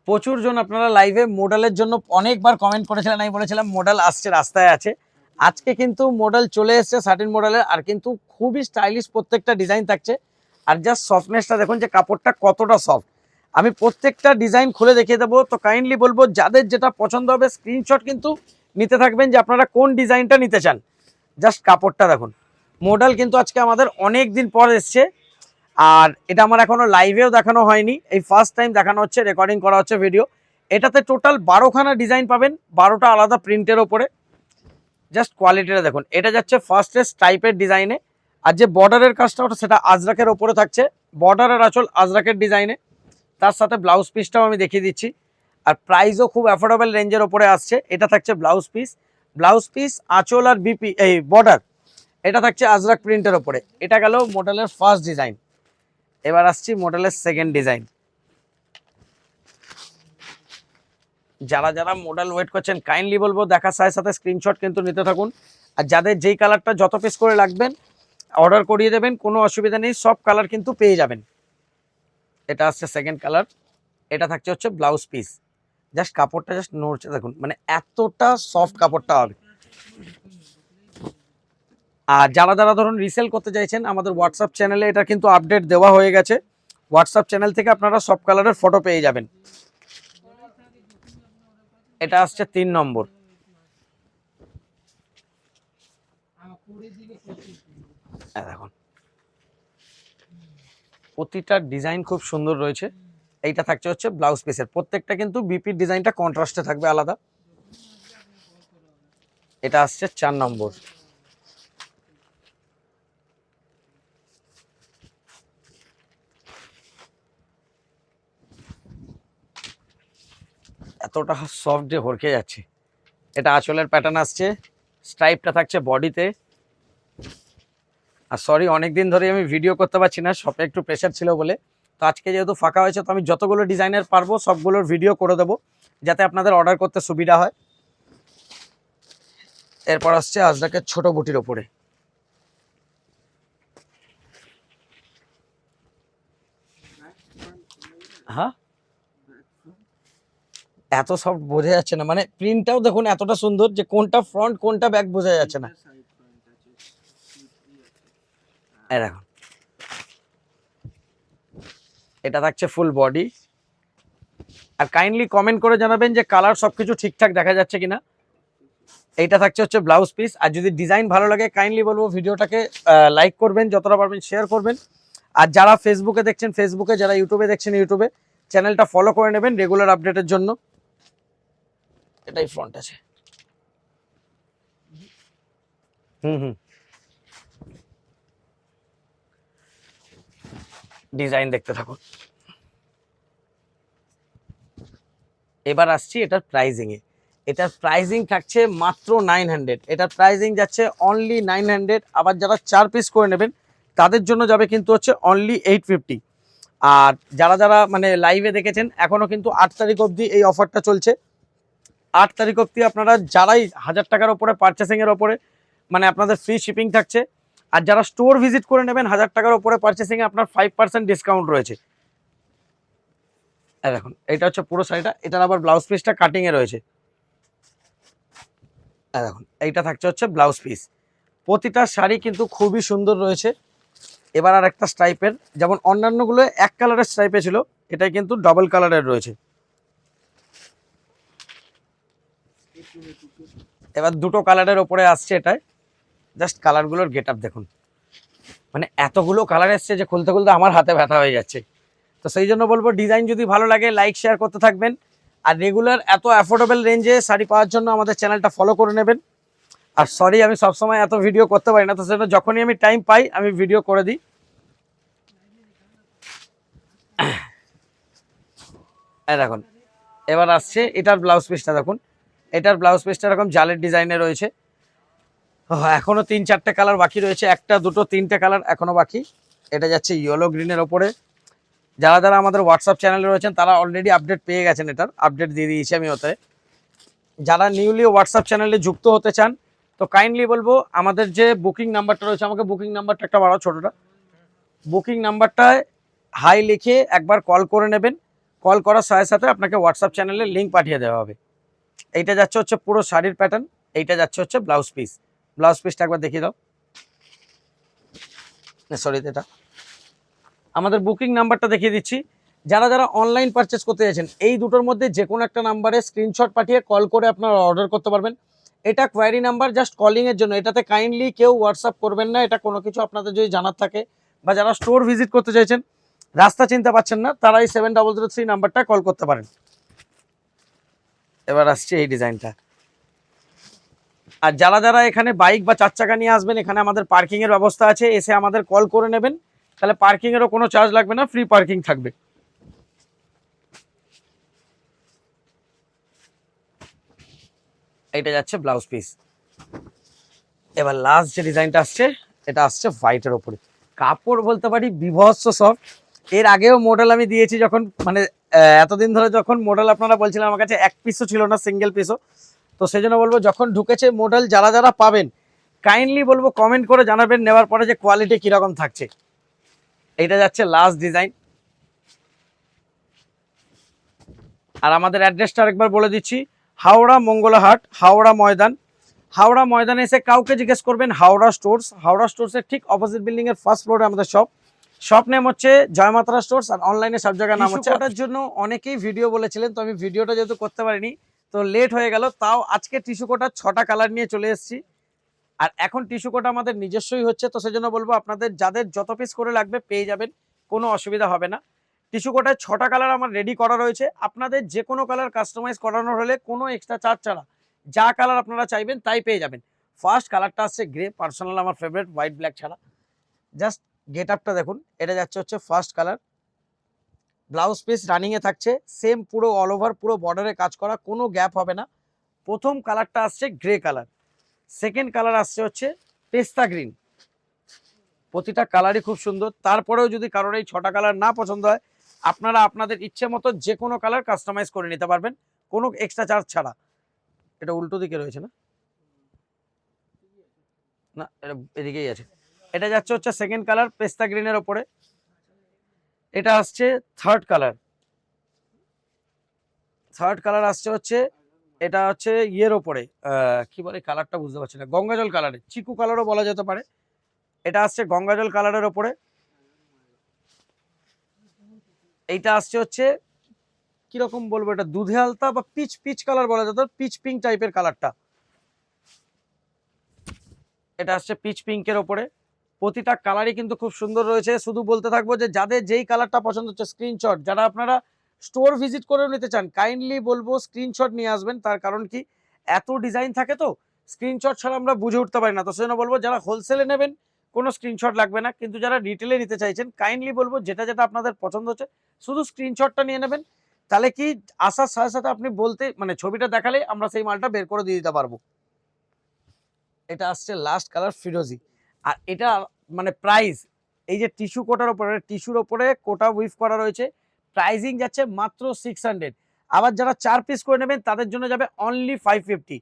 প্রচুর জন আপনারা লাইভে মডেলের জন্য অনেকবার কমেন্ট করেছিলেন, আমি বলেছিলাম মডেল আসছে, রাস্তায় আছে। আজকে কিন্তু মডেল চলে এসেছে 13 মডেলের, আর কিন্তু খুবই স্টাইলিশ প্রত্যেকটা ডিজাইন থাকছে। আর জাস্ট সফটনেসটা দেখুন যে কাপড়টা কতটা সফট। আমি প্রত্যেকটা ডিজাইন খুলে দেখিয়ে দেবো। তো কাইন্ডলি বলবো যাদের যেটা পছন্দ হবে স্ক্রিনশট কিন্তু নিতে থাকবেন যে আপনারা কোন ডিজাইনটা নিতে চান। জাস্ট কাপড়টা দেখুন। মডেল কিন্তু আজকে আমাদের অনেক দিন পর এসছে, আর এটা আমার এখনো লাইভেও দেখানো হয়নি, এই ফার্স্ট টাইম দেখানো হচ্ছে, রেকর্ডিং করা হচ্ছে ভিডিও। এটাতে টোটাল 12খানা ডিজাইন পাবেন, 12টা আলাদা প্রিন্টের ওপরে। জাস্ট কোয়ালিটিটা দেখুন, এটা যাচ্ছে ফার্স্টেস্ট টাইপের ডিজাইনে। আর যে বর্ডারের কাজটা ওটা সেটা আজরাকের ওপরে থাকছে, বর্ডারের আঁচল আজরাকের ডিজাইনে, তার সাথে ব্লাউজ পিসটাও আমি দেখিয়ে দিচ্ছি। আর প্রাইসও খুব অ্যাফোর্ডেবল রেঞ্জের ওপরে আসছে। এটা থাকছে ব্লাউজ পিস, আঁচল আর বিপি এই বর্ডার, এটা থাকছে আজরাক প্রিন্টের ওপরে। এটা গেল মডেলের ফার্স্ট ডিজাইন। এবার আসছি মডেলের সেকেন্ড ডিজাইন। যারা যারা মডেল ওয়েট করছেন কাইন্ডলি বলবো দেখার সাথে সাথে স্ক্রিনশট কিন্তু নিতে থাকুন। আর যাদের যেই কালারটা যত পিস করে লাগবেন অর্ডার করিয়ে দেবেন, কোনো অসুবিধা নেই, সব কালার কিন্তু পেয়ে যাবেন। এটা আসছে সেকেন্ড কালার। এটা থাকছে হচ্ছে ব্লাউজ পিস। জাস্ট কাপড়টা জাস্ট নড়ছে দেখুন, মানে এতটা সফট কাপড়টা হবে। আর যারা যারা ধরুন রিসেল করতে চাইছেন আমাদের হোয়াটসঅ্যাপ চ্যানেলে এটা কিন্তু আপডেট দেওয়া হয়ে গেছে। হোয়াটসঅ্যাপ চ্যানেল থেকে আপনারা সব কালারের ফটো পেয়ে যাবেন। এটা আসছে 3 নম্বর। দেখুন প্রতিটা ডিজাইন খুব সুন্দর রয়েছে। এইটা থাকছে হচ্ছে ব্লাউজ পিসের, প্রত্যেকটা কিন্তু বিপির ডিজাইনটা কন্ট্রাস্টে থাকবে আলাদা। এটা আসছে 4 নম্বর। এতটা সফট যে হরকে যাচ্ছে। এটা আঁচলের প্যাটার্ন আসছে, স্ট্রাইপটা থাকছে বডিতে। আর সরি অনেকদিন ধরে আমি ভিডিও করতে পারছি না, শপে একটু প্রেশার ছিল বলে। তো আজকে যেহেতু ফাঁকা হয়েছে তো আমি যতগুলো ডিজাইনের পারবো সবগুলোর ভিডিও করে দেবো, যাতে আপনাদের অর্ডার করতে সুবিধা হয়। এরপর আসছে আজরাকের ছোট বুটির ওপরে। হ্যাঁ এত সফট বোঝা যাচ্ছে না, মানে প্রিন্টটাও দেখুন এতটা সুন্দর যে কোনটা ফ্রন্ট কোনটা ব্যাক বোঝা যাচ্ছে না। দেখুন এটা থাকছে ফুল বডি। আর কাইন্ডলি কমেন্ট করে জানাবেন যে কালার সবকিছু ঠিকঠাক দেখা যাচ্ছে কিনা। এইটা থাকছে হচ্ছে ব্লাউজ পিস। আর যদি ডিজাইন ভালো লাগে কাইন্ডলি বলবো ভিডিওটাকে লাইক করবেন, যতটা পারবেন শেয়ার করবেন। আর যারা ফেসবুকে দেখছেন ফেসবুকে, যারা ইউটিউবে দেখছেন ইউটিউবে, চ্যানেলটা ফলো করে নেবেন রেগুলার আপডেটের জন্য। এটাই ফ্রন্ট আছে। ডিজাইন দেখতে থাকুন। এবার আসছি এটার প্রাইজিং এ। এটার প্রাইজিং থাকছে মাত্র 900। এটার প্রাইজিং যাচ্ছে অনলি 900। আবার যারা 4 পিস করে নেবেন তাদের জন্য যাবে কিন্তু হচ্ছে অনলি 850। আর যারা যারা মানে লাইভে দেখেছেন এখনো কিন্তু 8 তারিখ অবধি এই অফারটা চলছে। 8 তারিখ অবধি আপনারা যারাই 1000 টাকার ওপরে পারচেসিং এর ওপরে মানে আপনাদের ফ্রি শিপিং থাকছে। আর যারা স্টোর ভিজিট করে নেবেন 1000 টাকার ওপরে পারচেসিং এ আপনার 5% ডিসকাউন্ট রয়েছে। দেখুন এটা হচ্ছে পুরো শাড়িটা, এটার আবার ব্লাউজ পিসটা কাটিং এ রয়েছে। দেখুন এইটা থাকছে হচ্ছে ব্লাউজ পিস। প্রতিটা শাড়ি কিন্তু খুবই সুন্দর রয়েছে। এবার আর একটা স্ট্রাইপের, যেমন অন্যান্যগুলো এক কালারের স্ট্রাইপে ছিল, এটাই কিন্তু ডাবল কালারের রয়েছে। এবার দুটো কালারের ওপরে আসছে এটাই। জাস্ট কালারগুলোর গেট আপ দেখুন, মানে এতগুলো কালার এসছে যে খুলতে খুলতে আমার হাতে ব্যথা হয়ে যাচ্ছে। তো সেই জন্য বলবো ডিজাইন যদি ভালো লাগে লাইক শেয়ার করতে থাকবেন। আর রেগুলার এত অ্যাফোর্ডেবল রেঞ্জে শাড়ি পাওয়ার জন্য আমাদের চ্যানেলটা ফলো করে নেবেন। আর সরি আমি সবসময় এত ভিডিও করতে পারি না, তো সেটা যখনই আমি টাইম পাই আমি ভিডিও করে দিই। দেখুন এবার আসছে এটার ব্লাউজ পিসটা দেখুন। এটার ব্লাউজ পিসটা এরকম জালের ডিজাইনে রয়েছে। এখনো 3-4টে কালার বাকি রয়েছে, 1টা 2টো 3টে কালার এখনো বাকি। এটা যাচ্ছে ইয়েলো গ্রিনের ওপরে। যারা যারা আমাদের হোয়াটসঅ্যাপ চ্যানেলে রয়েছেন তারা অলরেডি আপডেট পেয়ে গেছেন, এটার আপডেট দিয়ে দিয়েছি আমি ওতে। যারা নিউলি হোয়াটসঅ্যাপ চ্যানেলে যুক্ত হতে চান তো কাইন্ডলি বলবো আমাদের যে বুকিং নাম্বারটা রয়েছে, আমাকে বুকিং নাম্বারটা একটা বাড়াও ছোটোটা। বুকিং নাম্বারটায় হাই লিখে একবার কল করে নেবেন। কল করার সাথে সাথে আপনাকে হোয়াটসঅ্যাপ চ্যানেলে লিঙ্ক পাঠিয়ে দেওয়া হবে। এইটা যাচ্ছে হচ্ছে পুরো শাড়ির প্যাটার্ন, এইটা যাচ্ছে হচ্ছে ব্লাউজ পিস। ব্লাউজ পিসটা একবার দেখিয়ে দাও। সরি, এটা আমাদের বুকিং নাম্বারটা দেখিয়ে দিচ্ছি। যারা যারা অনলাইন পারচেস করতে চাইছেন এই দুটোর মধ্যে যে কোনো একটা নাম্বারে স্ক্রিনশট পাঠিয়ে কল করে আপনারা অর্ডার করতে পারবেন। এটা কোয়ারি নাম্বার, জাস্ট কলিংয়ের জন্য। এটাতে কাইন্ডলি কেউ হোয়াটসঅ্যাপ করবেন না। এটা কোনো কিছু আপনাদের যদি জানার থাকে বা যারা স্টোর ভিজিট করতে চাইছেন, রাস্তা চিনতে পারছেন না, তারা এই 7003 নাম্বারটা কল করতে পারেন। এবার আসছে এই ডিজাইনটা। আর যারা যারা এখানে বাইক বা 4 চাকা নিয়ে আসবেন, এখানে আমাদের পার্কিংয়ের ব্যবস্থা আছে, এসে আমাদের কল করে নেবেন, তাহলে পার্কিংয়েরও কোনো চার্জ লাগবে না, ফ্রি পার্কিং থাকবে। এটা যাচ্ছে ব্লাউজ পিস। এবার লাস্ট যে ডিজাইনটা আসছে, এটা আসছে হোয়াইটের ওপরে। কাপড় বলতে পারি বিভৎস সফট। এর আগেও মডেল আমি দিয়েছি যখন, মানে এতদিন ধরে যখন মডেল আপনারা বলছিলেন আমার কাছে এক পিসও ছিল না, সিঙ্গেল পিসও। তো সেই জন্য বলবো যখন ঢুকেছে মডেল, যারা যারা পাবেন কাইন্ডলি বলবো কমেন্ট করে জানাবেন নেওয়ার পরে যে কোয়ালিটি কীরকম থাকছে। এইটা যাচ্ছে লাস্ট ডিজাইন। আর আমাদের অ্যাড্রেসটা আরেকবার বলে দিচ্ছি, হাওড়া মঙ্গলাহাট, হাওড়া ময়দান। হাওড়া ময়দানে এসে কাউকে জিজ্ঞেস করবেন হাওড়া স্টোর্স। হাওড়া স্টোর্সের ঠিক অপোজিট বিল্ডিংয়ের ফার্স্ট ফ্লোরে আমাদের শপ নেম হচ্ছে জয়মাত্রা স্টোর্স, আর অনলাইনে সব জায়গায় নাম হচ্ছে। ওটার জন্য অনেকেই ভিডিও বলেছিলেন, তো আমি ভিডিওটা যেহেতু করতে পারিনি তো লেট হয়ে গেল, তাও আজকে টিস্যু কোটার 6টা কালার নিয়ে চলে এসেছি। আর এখন টিস্যু কোটা আমাদের নিজস্বই হচ্ছে, তো সেজন্য বলবো আপনাদের যাদের যত পিস করে লাগবে পেয়ে যাবেন, কোনো অসুবিধা হবে না। টিস্যু কোটায় 6টা কালার আমার রেডি করা রয়েছে। আপনাদের যে কোনো কালার কাস্টমাইজ করানোর হলে কোনো এক্সট্রা চার্জ ছাড়া যা কালার আপনারা চাইবেন তাই পেয়ে যাবেন। ফার্স্ট কালারটা আসছে গ্রে, পার্সোনাল আমার ফেভারিট, হোয়াইট ব্ল্যাক ছাড়া। জাস্ট গেট আপটা দেখুন, এটা যাচ্ছে হচ্ছে ফার্স্ট কালার। ব্লাউজ পিস রানিংয়ে থাকছে, সেম পুরো অল ওভার পুরো বর্ডারে কাজ করা, কোনো গ্যাপ হবে না। প্রথম কালারটা আসছে গ্রে কালার, সেকেন্ড কালার আসছে হচ্ছে পেস্তা গ্রিন। প্রতিটা কালারই খুব সুন্দর। তারপরেও যদি কারোর এই 6টা কালার না পছন্দ হয়, আপনারা আপনাদের ইচ্ছে মতো যে কোনো কালার কাস্টমাইজ করে নিতে পারবেন, কোনো এক্সট্রা চার্জ ছাড়া। এটা উল্টো দিকে রয়েছে না, না এটা এদিকেই আছে। এটা যাচ্ছে হচ্ছে সেকেন্ড কালার পেস্তা গ্রিনের ওপরে। এটা আসছে থার্ড কালার। থার্ড কালার আসছে হচ্ছে, এটা হচ্ছে ইয়ের ওপরে, কি বলে কালারটা বুঝতে পারছি না, গঙ্গাজল কালারের, চিকু কালারও বলা যেতে পারে। এটা আসছে গঙ্গাজল কালারের ওপরে। এইটা আসছে হচ্ছে কিরকম বলবো, এটা দুধে আলতা বা পিচ পিচ কালার বলা যেত, পিচ পিঙ্ক টাইপের কালারটা। এটা আসছে পিচ পিঙ্কের ওপরে। প্রতিটা কালারই কিন্তু খুব সুন্দর রয়েছে। শুধু বলতে থাকবো যে যাদের যেই কালারটা পছন্দ হচ্ছে স্ক্রিনশট, যারা আপনারা স্টোর ভিজিট করে নিতে চান কাইন্ডলি বলবো স্ক্রিনশট নিয়ে আসবেন। তার কারণ কি, এত ডিজাইন থাকে তো স্ক্রিনশট ছাড়া আমরা বুঝে উঠতে পারি না। তো সেজন্য বলবো যারা হোলসেলে নেবেন কোনো স্ক্রিনশট লাগবে না, কিন্তু যারা রিটেলে নিতে চাইছেন কাইন্ডলি বলবো যেটা যেটা আপনাদের পছন্দ হচ্ছে শুধু স্ক্রিনশটটা নিয়ে নেবেন। তাহলে কি আসার সাথে সাথে আপনি বলতে, মানে ছবিটা দেখালে আমরা সেই মালটা বের করে দিয়ে দিতে পারবো। এটা আসছে লাস্ট কালার ফিরোজি। আর এটা মানে প্রাইস, এই যে টিস্যু কোটার ওপরে, টিস্যুর ওপরে কোটা উইভ করা রয়েছে, প্রাইজিং যাচ্ছে মাত্র 600। আবার যারা 4 পিস করে নেবেন তাদের জন্য যাবে অনলি 550।